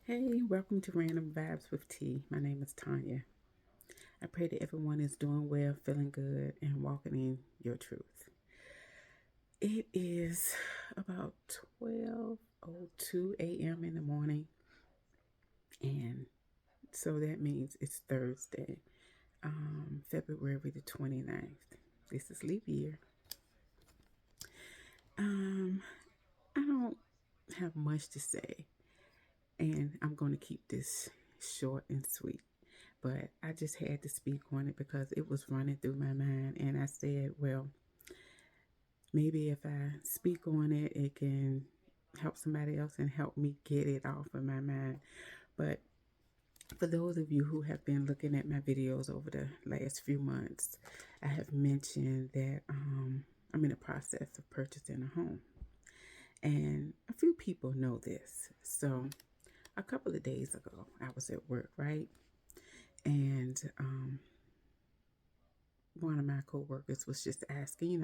Hey, welcome to Random Vibes with T. My name is Tanya. I pray that everyone is doing well, feeling good, and walking in your truth. It is about 12:02 a.m. in the morning, and so that means it's Thursday, February the 29th. This is leap year. Um, I don't have much to say, and I'm going to keep this short and sweet. But I just had to speak on it because it was running through my mind. And I said, well, maybe if I speak on it, it can help somebody else and help me get it off of my mind. But for those of you who have been looking at my videos over the last few months, I have mentioned that I'm in the process of purchasing a home. And a few people know this. So a couple of days ago, I was at work, right? And one of my coworkers was just asking,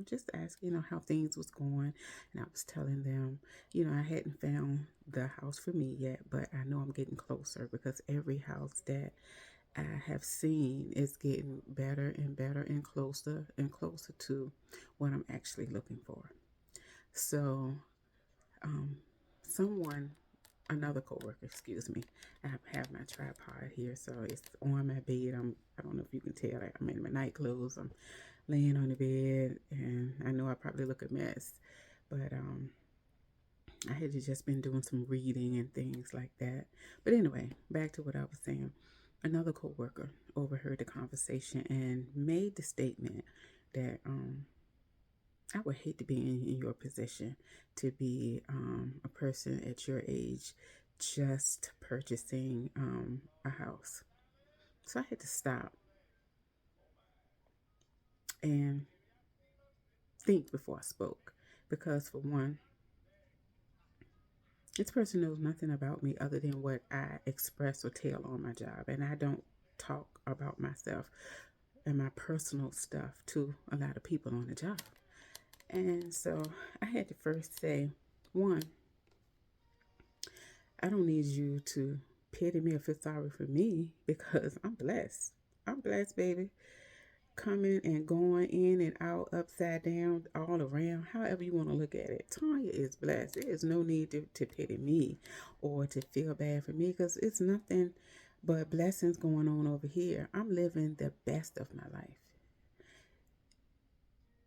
just asking, how things was going. And I was telling them, I hadn't found the house for me yet, but I know I'm getting closer because every house that I have seen is getting better and better and closer to what I'm actually looking for. So, um, someone another coworker, excuse me. I have my tripod here, so it's on my bed. I don't know if you can tell that I'm in my night clothes. I'm laying on the bed, and I know I probably look a mess, but I had just been doing some reading and things like that. But anyway, back to what I was saying. Another coworker overheard the conversation and made the statement that I would hate to be in your position, to be a person at your age just purchasing a house. So I had to stop and think before I spoke. Because, for one, this person knows nothing about me other than what I express or tell on my job. And I don't talk about myself and my personal stuff to a lot of people on the job. And so I had to first say, one, I don't need you to pity me or feel sorry for me because I'm blessed. I'm blessed, baby. Coming and going in and out, upside down, all around, however you want to look at it. Tanya is blessed. There is no need to pity me or to feel bad for me because it's nothing but blessings going on over here. I'm living the best of my life.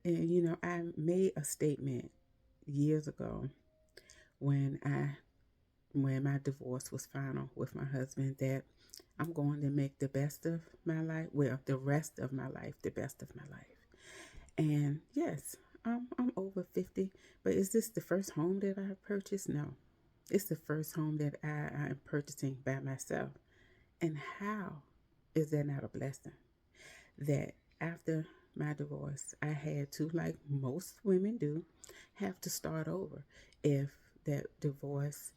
And, I made a statement years ago when my divorce was final with my husband that I'm going to make the best of my life, well, the rest of my life, the best of my life. And yes, I'm over 50, but is this the first home that I have purchased? No. It's the first home that I am purchasing by myself. And how is that not a blessing? That after my divorce, I had to, like most women do, have to start over if that divorce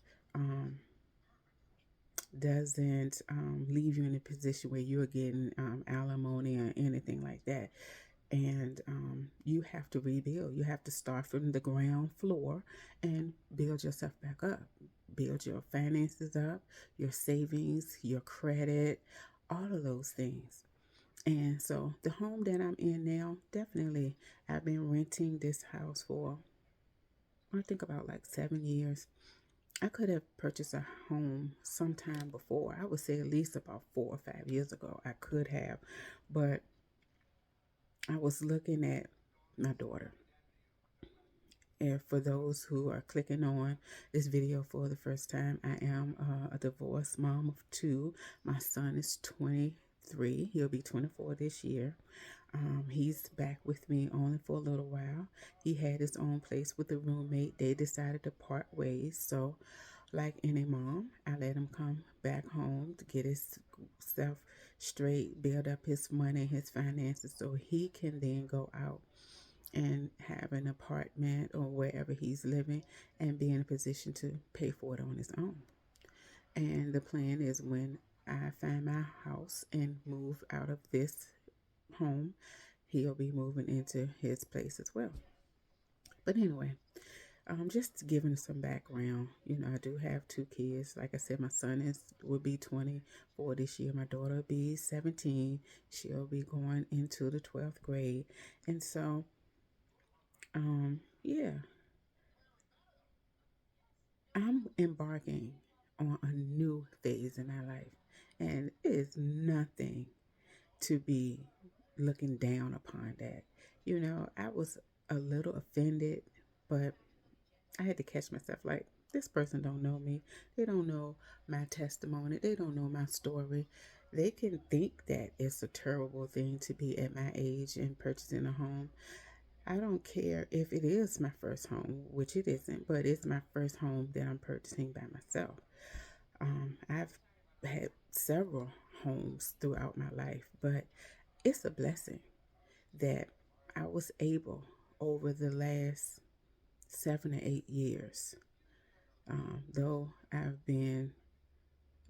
doesn't leave you in a position where you're getting alimony or anything like that. And you have to rebuild. You have to start from the ground floor and build yourself back up. Build your finances up, your savings, your credit, all of those things. And so the home that I'm in now, definitely, I've been renting this house for, I think, about like 7 years. I could have purchased a home sometime before. I would say at least about 4 or 5 years ago. I could have, but I was looking at my daughter. And for those who are clicking on this video for the first time, I am a divorced mom of two. My son is 23. He'll be 24 this year. He's back with me only for a little while. He had his own place with a roommate. They decided to part ways. So, like any mom, I let him come back home to get himself straight, build up his money, his finances, so he can then go out and have an apartment or wherever he's living and be in a position to pay for it on his own. And the plan is when I find my house and move out of this home, he'll be moving into his place as well. But anyway, Just giving some background. I do have two kids. Like I said, my son will be 24 this year. My daughter will be 17. She'll be going into the 12th grade. And so, yeah, I'm embarking on a new phase in my life. And it is nothing to be looking down upon that. I was a little offended, but I had to catch myself like, this person don't know me. They don't know my testimony. They don't know my story. They can think that it's a terrible thing to be at my age and purchasing a home. I don't care if it is my first home, which it isn't, but it's my first home that I'm purchasing by myself. I've had several homes throughout my life, but it's a blessing that I was able over the last 7 or 8 years, though I've been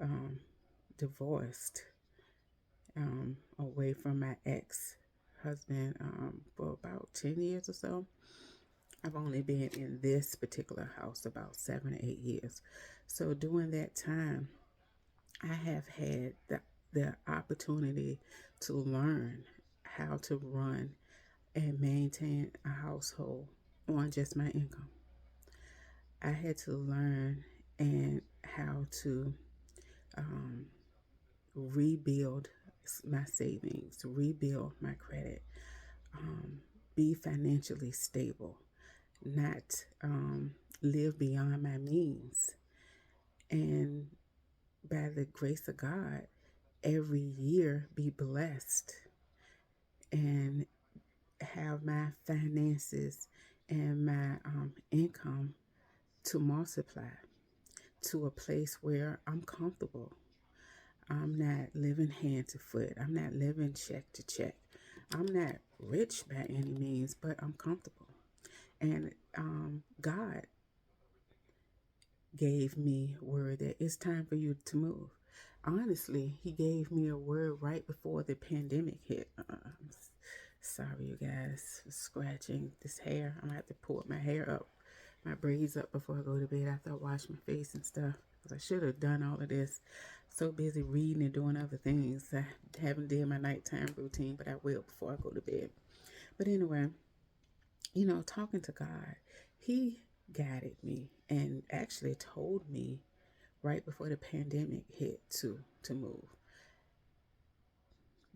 um, divorced, away from my ex husband for about 10 years or so. I've only been in this particular house about 7 or 8 years. So during that time, I have had the opportunity to learn how to run and maintain a household on just my income. I had to learn and how to um, rebuild my savings, rebuild my credit, um, be financially stable, not live beyond my means. And by the grace of God, every year be blessed and have my finances and my income to multiply to a place where I'm comfortable. I'm not living hand to foot. I'm not living check to check. I'm not rich by any means, but I'm comfortable. And God gave me word that it's time for you to move. Honestly, he gave me a word right before the pandemic hit. I'm sorry, you guys, for scratching this hair. I'm going to have to pull my hair up, my braids up before I go to bed after I wash my face and stuff. Because I should have done all of this. So busy reading and doing other things. I haven't did my nighttime routine, but I will before I go to bed. But anyway, talking to God, he guided me and actually told me right before the pandemic hit to move.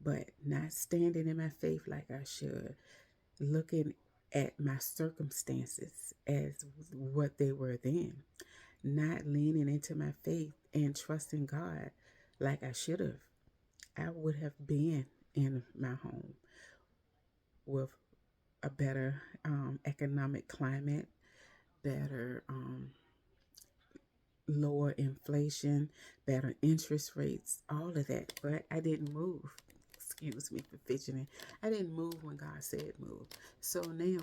But not standing in my faith like I should, looking at my circumstances as what they were then, not leaning into my faith and trusting God like I should have. I would have been in my home with a better economic climate, better lower inflation, better interest rates, all of that. But I didn't move. Excuse me for fidgeting. I didn't move when God said move. So now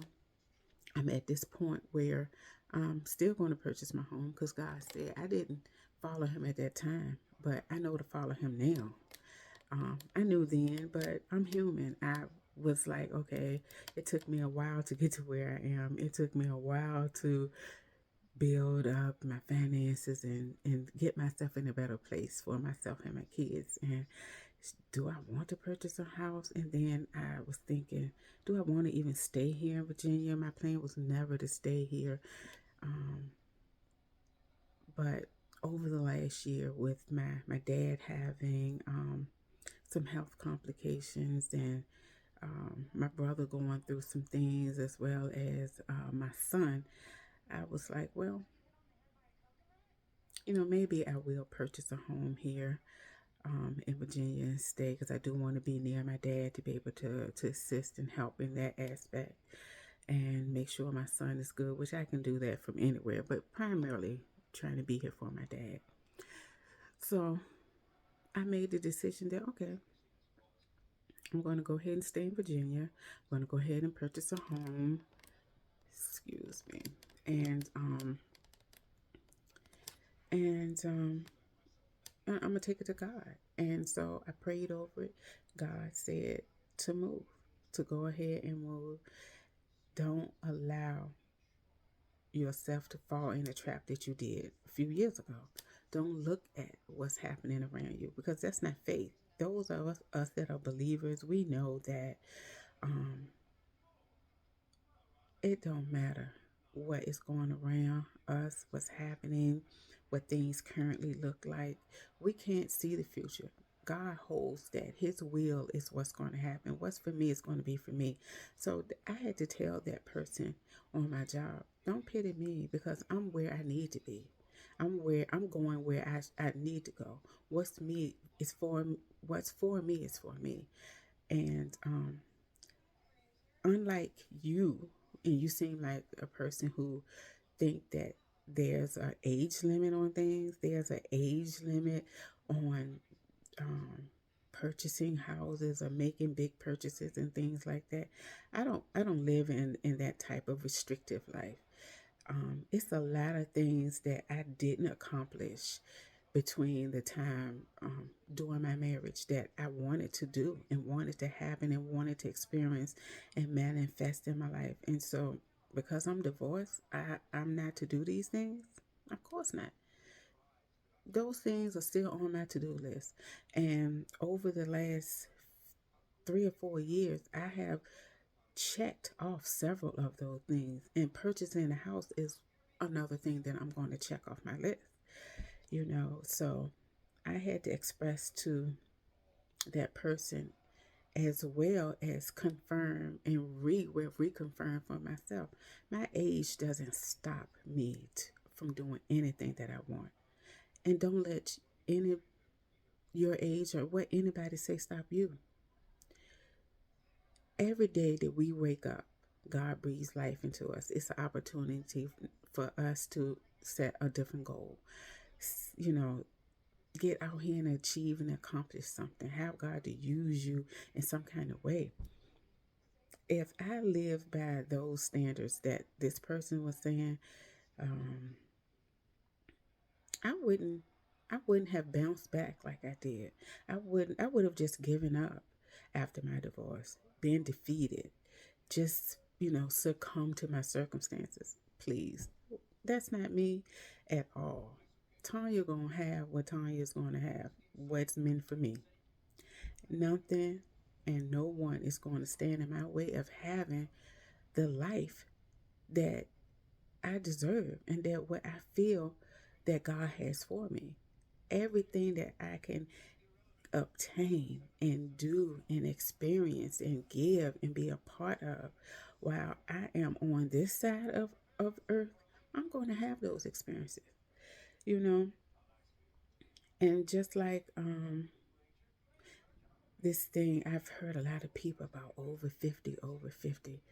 I'm at this point where I'm still going to purchase my home because God said. I didn't follow him at that time, but I know to follow him now. I knew then, but I'm human. I was like, okay, it took me a while to get to where I am. It took me a while to build up my finances and get myself in a better place for myself and my kids. And do I want to purchase a house? And then I was thinking, do I want to even stay here in Virginia? My plan was never to stay here. But over the last year, with my dad having some health complications and my brother going through some things, as well as my son, I was like, well, maybe I will purchase a home here in Virginia and stay, because I do want to be near my dad to be able to assist and help in that aspect and make sure my son is good, which I can do that from anywhere, but primarily trying to be here for my dad. So I made the decision that, okay, I'm going to go ahead and stay in Virginia. I'm going to go ahead and purchase a home. Excuse me. And I'm going to take it to God. And so I prayed over it. God said to move, to go ahead and move. Don't allow yourself to fall in a trap that you did a few years ago. Don't look at what's happening around you, because that's not faith. Those of us that are believers, we know that um, it don't matter what is going around us, what's happening, what things currently look like. We can't see the future. God holds that. His will is what's going to happen. What's for me is going to be for me. So I had to tell that person on my job, don't pity me, because I'm where I need to be. I'm going where I need to go. What's me is for what's for me is for me. And unlike you, and you seem like a person who think that there's an age limit on things, there's an age limit on um, purchasing houses or making big purchases and things like that. I don't live in that type of restrictive life. It's a lot of things that I didn't accomplish between the time during my marriage that I wanted to do and wanted to happen and wanted to experience and manifest in my life. And so, because I'm divorced, I'm not to do these things? Of course not. Those things are still on my to do list. And over the last 3 or 4 years, I have checked off several of those things. And purchasing a house is another thing that I'm going to check off my list. So I had to express to that person, as well as confirm and reconfirm for myself, my age doesn't stop me from doing anything that I want. And don't let any your age or what anybody say stop you. Every day that we wake up, God breathes life into us. It's an opportunity for us to set a different goal. You know, get out here and achieve and accomplish something. Have God to use you in some kind of way. If I live by those standards that this person was saying, um, I wouldn't I wouldn't have bounced back like I did. I would have just given up after my divorce, been defeated, just, succumb to my circumstances. Please. That's not me at all. Tanya gonna have what Tanya's gonna have, what's meant for me. Nothing and no one is going to stand in my way of having the life that I deserve and that what I feel that God has for me. Everything that I can obtain and do and experience and give and be a part of while I am on this side of earth, I'm going to have those experiences, you know. And just like this thing, I've heard a lot of people about over 50, over 50.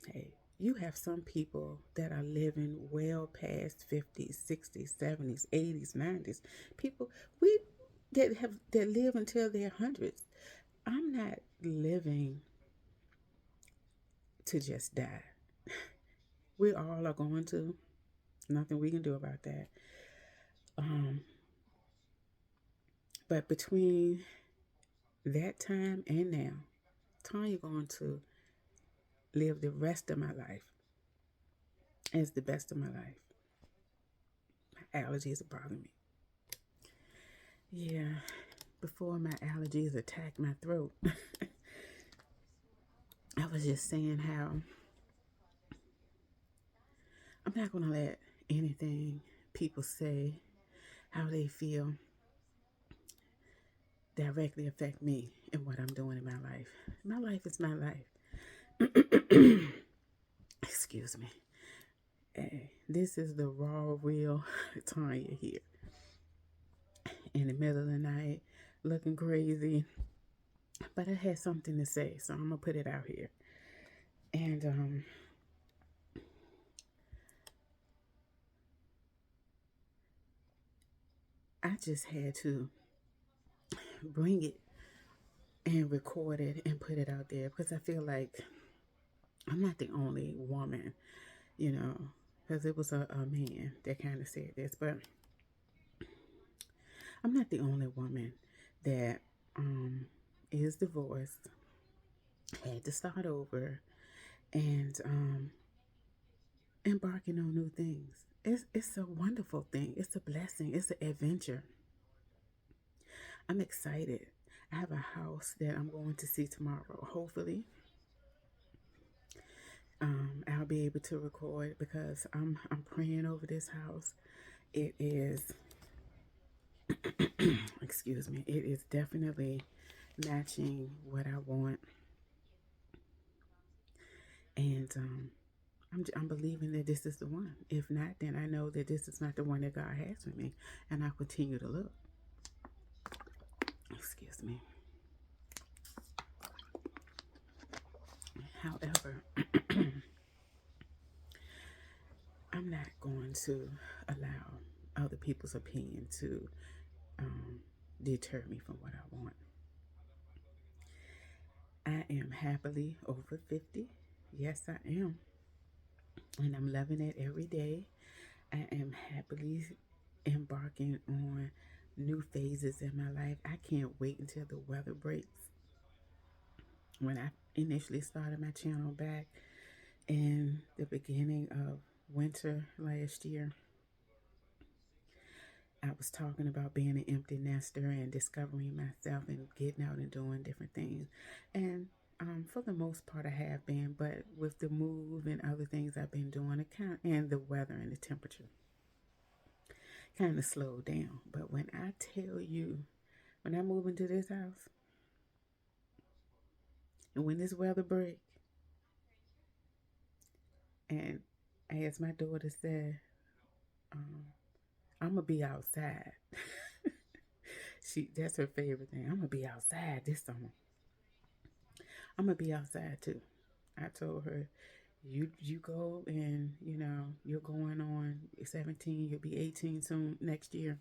Hey, you have some people that are living well past 50s, 60s, 70s, 80s, 90s. People we that live until their hundreds. I'm not living to just die. We all are going to. Nothing we can do about that. Um, but between that time and now, Tanya going to live the rest of my life as the best of my life. My allergies are bothering me. Yeah, before my allergies attacked my throat, I was just saying how I'm not going to let anything people say, how they feel, directly affect me and what I'm doing in my life. My life is my life. Excuse me. Hey, this is the raw, real Tanya here. In the middle of the night, looking crazy. But I had something to say, so I'm going to put it out here. And I just had to bring it and record it and put it out there because I feel like I'm not the only woman, because it was a man that kind of said this, but I'm not the only woman that is divorced, had to start over, and embarking on new things. It's a wonderful thing. It's a blessing. It's an adventure. I'm excited. I have a house that I'm going to see tomorrow. Hopefully, I'll be able to record because I'm praying over this house. It is, excuse me, it is definitely matching what I want, and I'm believing that this is the one. If not, then I know that this is not the one that God has for me, and I'll continue to look. Excuse me. However, I'm not going to allow other people's opinion to deter me from what I want. I am happily over 50. Yes, I am. And I'm loving it every day. I am happily embarking on new phases in my life. I can't wait until the weather breaks. When I initially started my channel back in the beginning of winter last year, I was talking about being an empty nester and discovering myself and getting out and doing different things. And for the most part, I have been, but with the move and other things I've been doing, and the weather and the temperature kind of slowed down. But when I tell you, when I move into this house and when this weather break, and as my daughter said, I'm gonna be outside. That's her favorite thing. I'm gonna be outside this summer. I'm gonna be outside too. I told her, you go, and you're going on 17. You'll be 18 soon next year.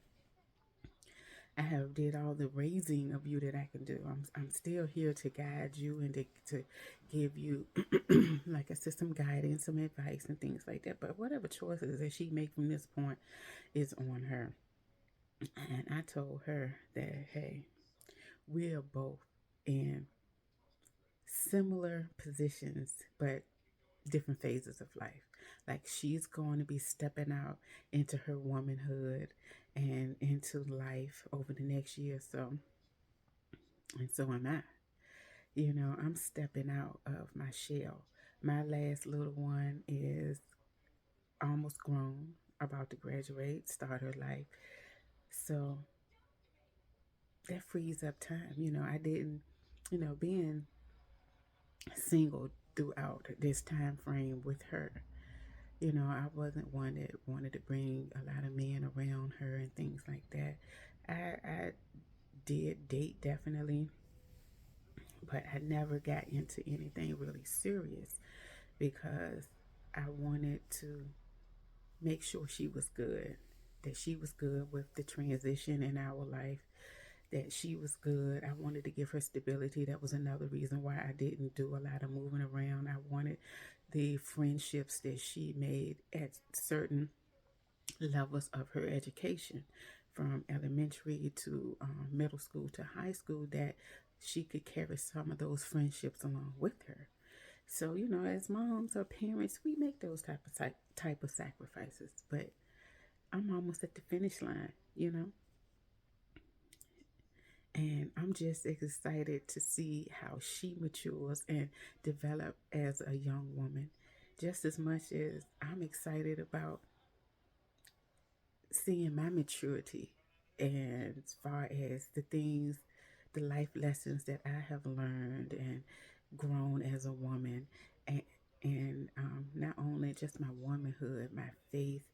I have did all the raising of you that I can do. I'm still here to guide you and to give you, like I said, some guidance, some advice, and things like that. But whatever choices that she make from this point is on her. And I told her that, hey, we're both in similar positions, but different phases of life. Like, she's going to be stepping out into her womanhood and into life over the next year or so. And so am I. I'm stepping out of my shell. My last little one is almost grown, about to graduate, start her life. So that frees up time. I didn't, being single throughout this time frame with her. I wasn't one that wanted to bring a lot of men around her and things like that. I did date, definitely, but I never got into anything really serious because I wanted to make sure she was good, that she was good with the transition in our life, that she was good. I wanted to give her stability. That was another reason why I didn't do a lot of moving around. I wanted the friendships that she made at certain levels of her education, from elementary to middle school to high school, that she could carry some of those friendships along with her. So, as moms or parents, we make those type of sacrifices. But I'm almost at the finish line. And I'm just excited to see how she matures and develop as a young woman, just as much as I'm excited about seeing my maturity, and as far as the life lessons that I have learned and grown as a woman, and not only just my womanhood, my faith,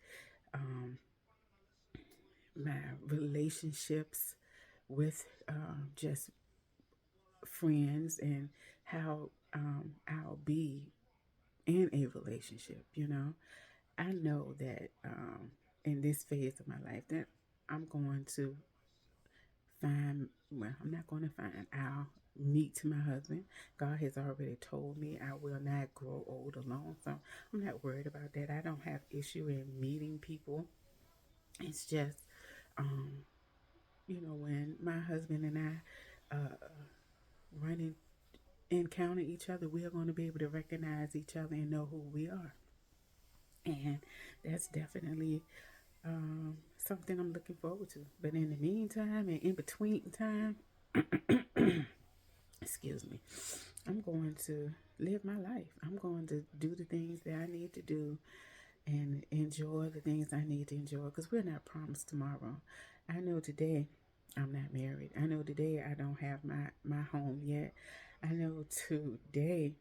my relationships with just friends, and how I'll be in a relationship. I know that in this phase of my life that I'm going to I'm not going to find, I'll meet my husband. God has already told me I will not grow old alone, so I'm not worried about that. I don't have issue in meeting people. It's just, when my husband and I run encounter each other, we are going to be able to recognize each other and know who we are. And that's definitely something I'm looking forward to. But in the meantime and in between time, excuse me, I'm going to live my life. I'm going to do the things that I need to do and enjoy the things I need to enjoy because we're not promised tomorrow. I know today I'm not married. I know today I don't have my home yet. I know today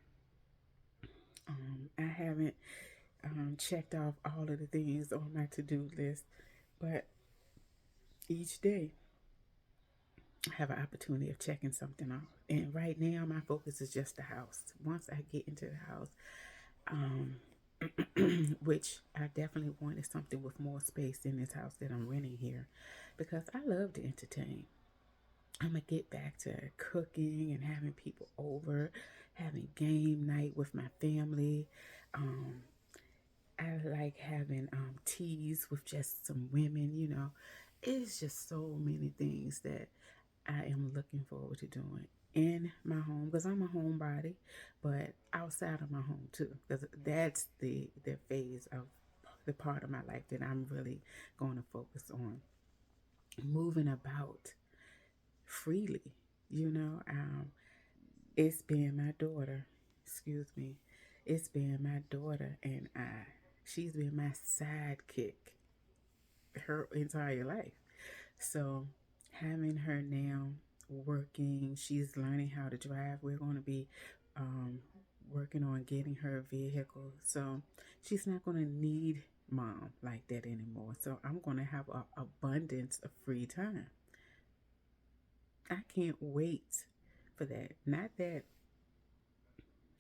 I haven't checked off all of the things on my to-do list, but each day I have an opportunity of checking something off. And right now my focus is just the house. Once I get into the house, um, which I definitely wanted something with more space in this house that I'm renting here because I love to entertain. I'm gonna get back to cooking and having people over, having game night with my family. Um, I like having teas with just some women, you know. It's just so many things that I am looking forward to doing in my home because I'm a homebody, but outside of my home too, because that's the phase of the part of my life that I'm really going to focus on moving about freely. You know, it's been my daughter, excuse me, it's been my daughter and I. She's been my sidekick her entire life. So having her now working, she's learning how to drive. We're going to be um, working on getting her a vehicle. So she's not going to need mom like that anymore. So I'm going to have an abundance of free time. I can't wait for that. Not that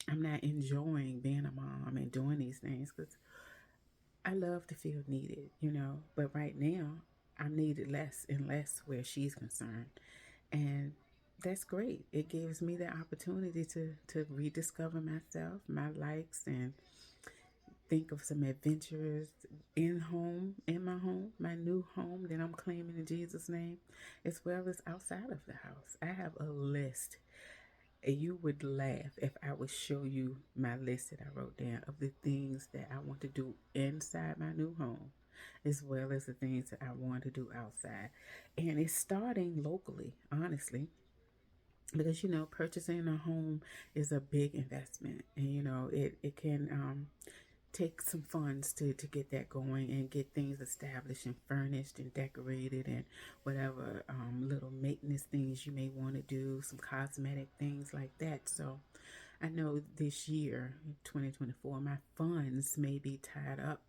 I'm not enjoying being a mom and doing these things because I love to feel needed, you know. But right now, I'm needed less and less where she's concerned. And that's great. It gives me the opportunity to rediscover myself, my likes, and think of some adventures in my home, my new home that I'm claiming in Jesus' name, as well as outside of the house. I have a list. You would laugh if I would show you my list that I wrote down of the things that I want to do inside my new home, as well as the things that I want to do outside. And it's starting locally, honestly, because you know purchasing a home is a big investment, and you know it can take some funds to get that going and get things established and furnished and decorated and whatever little maintenance things you may want to do, some cosmetic things like that. So I know this year 2024 my funds may be tied up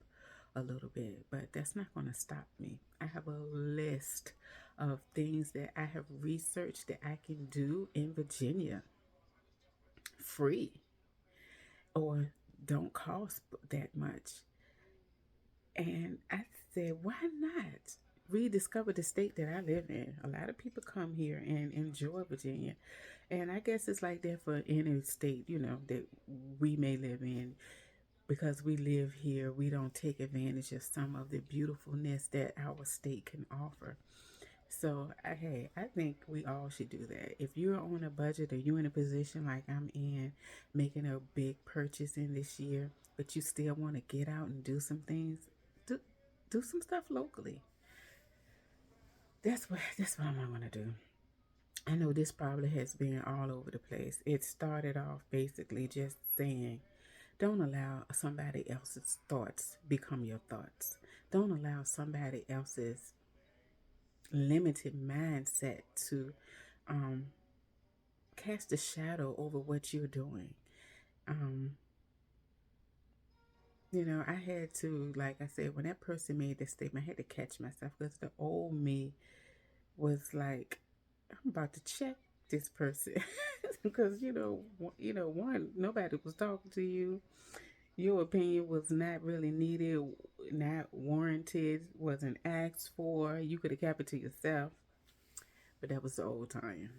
a little bit, but that's not going to stop me. I have a list of things that I have researched that I can do in Virginia free or don't cost that much. And I said, why not rediscover the state that I live in? A lot of people come here and enjoy Virginia. And I guess it's like that for any state, you know, that we may live in. Because we live here, we don't take advantage of some of the beautifulness that our state can offer. So, hey, I think we all should do that. If you're on a budget or you're in a position like I'm in, making a big purchase in this year, but you still want to get out and do some things, do, do some stuff locally. That's what I'm going to do. I know this probably has been all over the place. It started off basically just saying, don't allow somebody else's thoughts become your thoughts. Don't allow somebody else's limited mindset to um, cast a shadow over what you're doing. Um, you know, I had to, like I said, when that person made that statement, I had to catch myself because the old me was like, I'm about to check this person because one, nobody was talking to you. Your opinion was not really needed, not warranted, wasn't asked for. You could have kept it to yourself, but that was the old time.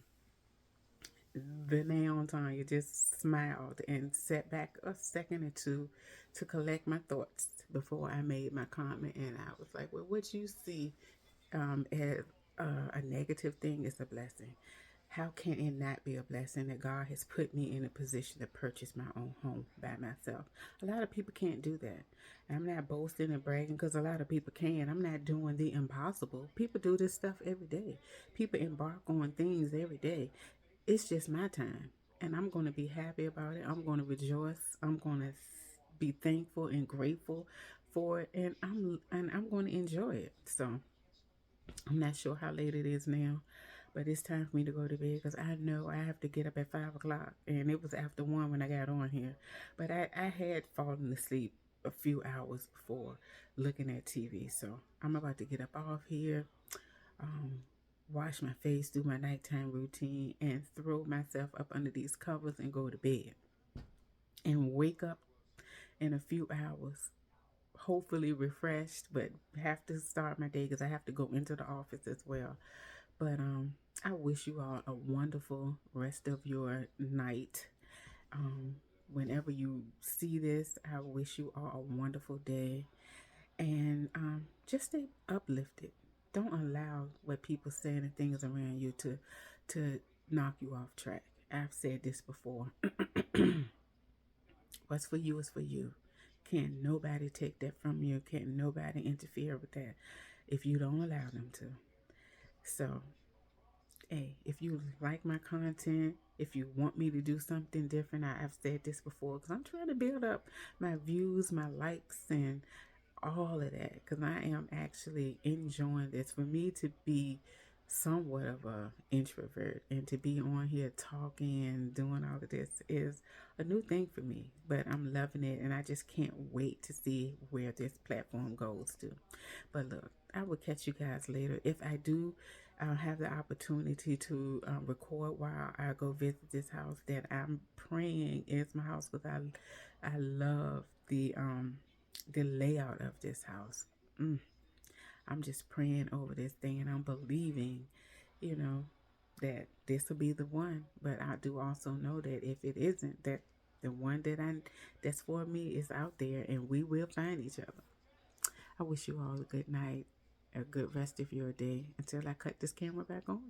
The now Tanya just smiled and sat back a second or two to collect my thoughts before I made my comment. And I was like, well, what you see as a negative thing is a blessing. how can it not be a blessing that God has put me in a position to purchase my own home by myself? A lot of people can't do that. I'm not boasting and bragging because a lot of people can. I'm not doing the impossible. People do this stuff every day. People embark on things every day. It's just my time. And I'm going to be happy about it. I'm going to rejoice. I'm going to be thankful and grateful for it. And I'm going to enjoy it. So I'm not sure how late it is now, but it's time for me to go to bed because I know I have to get up at 5 o'clock, and it was after 1 when I got on here. But I had fallen asleep a few hours before looking at TV, so I'm about to get up off here, um, wash my face, do my nighttime routine, and throw myself up under these covers and go to bed and wake up in a few hours, hopefully refreshed, but have to start my day because I have to go into the office as well. But I wish you all a wonderful rest of your night. Um, Whenever you see this, I wish you all a wonderful day, and just stay uplifted. Don't allow what people say and things around you to knock you off track. I've said this before. What's for you is for you. Can't nobody take that from you. Can't nobody interfere with that if you don't allow them to. So, hey, if you like my content, if you want me to do something different, I've said this before because I'm trying to build up my views, my likes, and all of that because I am actually enjoying this. For me to be somewhat of a introvert and to be on here talking and doing all of this is a new thing for me, but I'm loving it, and I just can't wait to see where this platform goes to. But look, I will catch you guys later. If I do have the opportunity to record while I go visit this house that I'm praying is my house because I love the layout of this house. I'm just praying over this thing, and I'm believing, you know, that this will be the one. But I do also know that if it isn't, that the one that's for me is out there, and we will find each other. I wish you all a good night, a good rest of your day until I cut this camera back on.